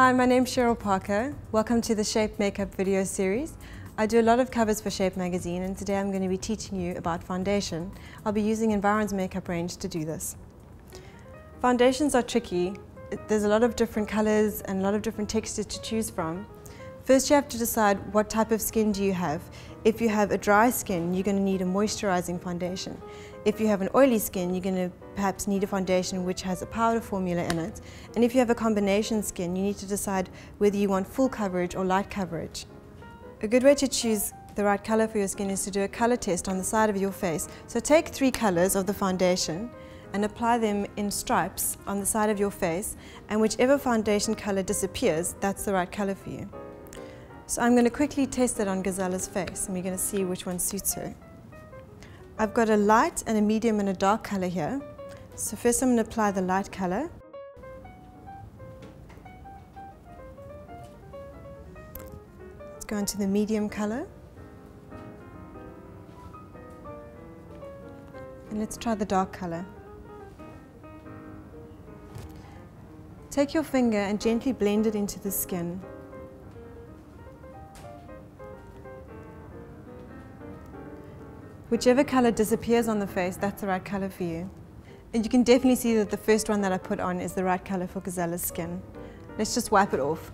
Hi, my name's Cheryl Parker. Welcome to the Shape Makeup video series. I do a lot of covers for Shape magazine, and today I'm going to be teaching you about foundation. I'll be using Environ's makeup range to do this. Foundations are tricky. There's a lot of different colors and a lot of different textures to choose from. First, you have to decide what type of skin do you have. If you have a dry skin, you're going to need a moisturizing foundation. If you have an oily skin, you're going to perhaps need a foundation which has a powder formula in it. And if you have a combination skin, you need to decide whether you want full coverage or light coverage. A good way to choose the right color for your skin is to do a color test on the side of your face. So take 3 colors of the foundation and apply them in stripes on the side of your face, and whichever foundation color disappears, that's the right color for you. So I'm going to quickly test it on Gazella's face, and we're going to see which one suits her. I've got a light and a medium and a dark color here. So first I'm going to apply the light color. Let's go into the medium color. And let's try the dark color. Take your finger and gently blend it into the skin. Whichever color disappears on the face, that's the right color for you. And you can definitely see that the first one that I put on is the right color for Gazella's skin. Let's just wipe it off.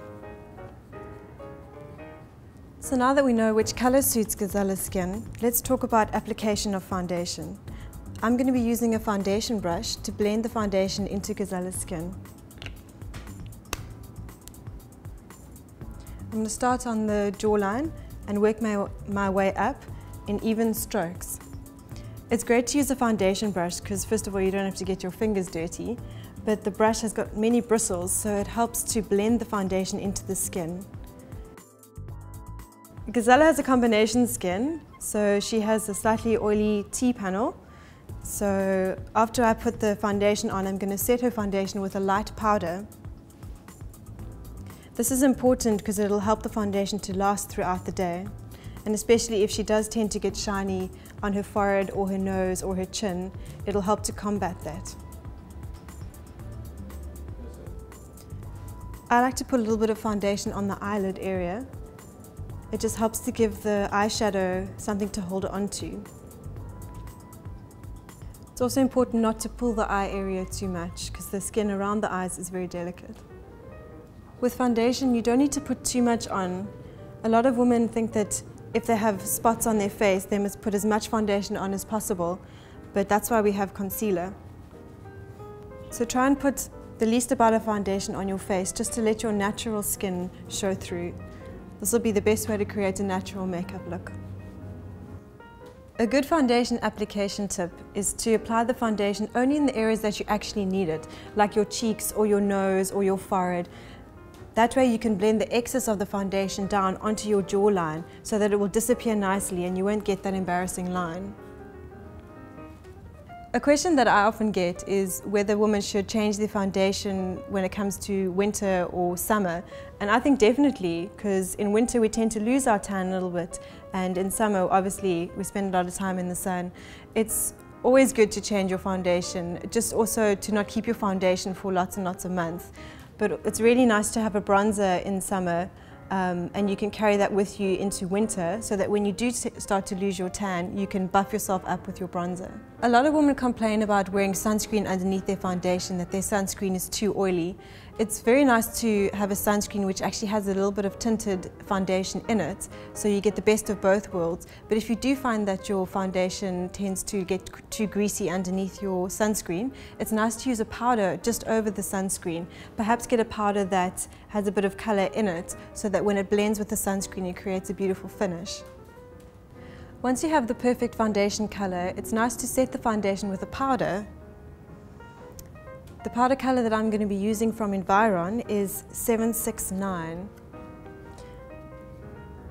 So now that we know which color suits Gazella's skin, let's talk about application of foundation. I'm going to be using a foundation brush to blend the foundation into Gazella's skin. I'm going to start on the jawline and work my way up in even strokes. It's great to use a foundation brush because first of all you don't have to get your fingers dirty, but the brush has got many bristles, so it helps to blend the foundation into the skin. Gazella has a combination skin, so she has a slightly oily T-panel. So after I put the foundation on, I'm going to set her foundation with a light powder. This is important because it'll help the foundation to last throughout the day. And especially if she does tend to get shiny on her forehead or her nose or her chin, it'll help to combat that. I like to put a little bit of foundation on the eyelid area. It just helps to give the eyeshadow something to hold on to. It's also important not to pull the eye area too much because the skin around the eyes is very delicate. With foundation, you don't need to put too much on. A lot of women think that if they have spots on their face, they must put as much foundation on as possible, but that's why we have concealer. So try and put the least amount of foundation on your face just to let your natural skin show through. This will be the best way to create a natural makeup look. A good foundation application tip is to apply the foundation only in the areas that you actually need it, like your cheeks or your nose or your forehead. That way you can blend the excess of the foundation down onto your jawline so that it will disappear nicely and you won't get that embarrassing line. A question that I often get is whether women should change their foundation when it comes to winter or summer. And I think definitely, because in winter we tend to lose our tan a little bit, and in summer obviously we spend a lot of time in the sun. It's always good to change your foundation, just also to not keep your foundation for lots and lots of months. But it's really nice to have a bronzer in summer, and you can carry that with you into winter so that when you do start to lose your tan, you can buff yourself up with your bronzer. A lot of women complain about wearing sunscreen underneath their foundation, that their sunscreen is too oily. It's very nice to have a sunscreen which actually has a little bit of tinted foundation in it, so you get the best of both worlds. But if you do find that your foundation tends to get too greasy underneath your sunscreen, it's nice to use a powder just over the sunscreen. Perhaps get a powder that has a bit of color in it so that when it blends with the sunscreen it creates a beautiful finish. Once you have the perfect foundation color, it's nice to set the foundation with a powder. The powder color that I'm going to be using from Environ is 769.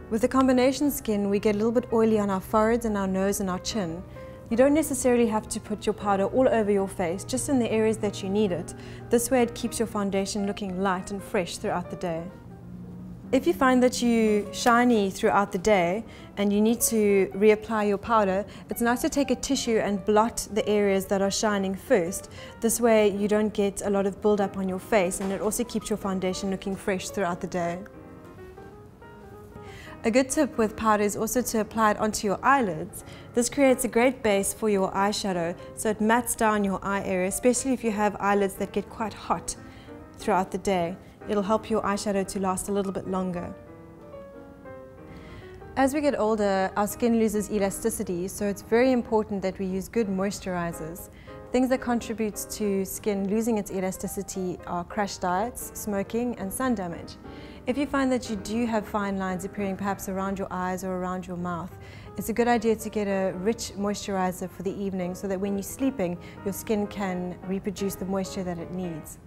With the combination skin, we get a little bit oily on our foreheads and our nose and our chin. You don't necessarily have to put your powder all over your face, just in the areas that you need it. This way it keeps your foundation looking light and fresh throughout the day. If you find that you're shiny throughout the day and you need to reapply your powder, it's nice to take a tissue and blot the areas that are shining first. This way you don't get a lot of buildup on your face, and it also keeps your foundation looking fresh throughout the day. A good tip with powder is also to apply it onto your eyelids. This creates a great base for your eyeshadow, so it mats down your eye area, especially if you have eyelids that get quite hot throughout the day. It'll help your eyeshadow to last a little bit longer. As we get older, our skin loses elasticity, so it's very important that we use good moisturizers. Things that contribute to skin losing its elasticity are crash diets, smoking, and sun damage. If you find that you do have fine lines appearing perhaps around your eyes or around your mouth, it's a good idea to get a rich moisturizer for the evening so that when you're sleeping, your skin can reproduce the moisture that it needs.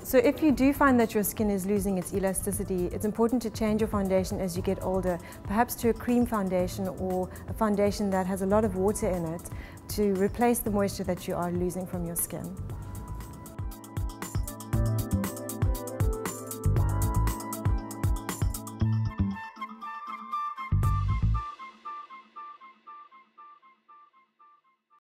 So if you do find that your skin is losing its elasticity, it's important to change your foundation as you get older, perhaps to a cream foundation or a foundation that has a lot of water in it to replace the moisture that you are losing from your skin.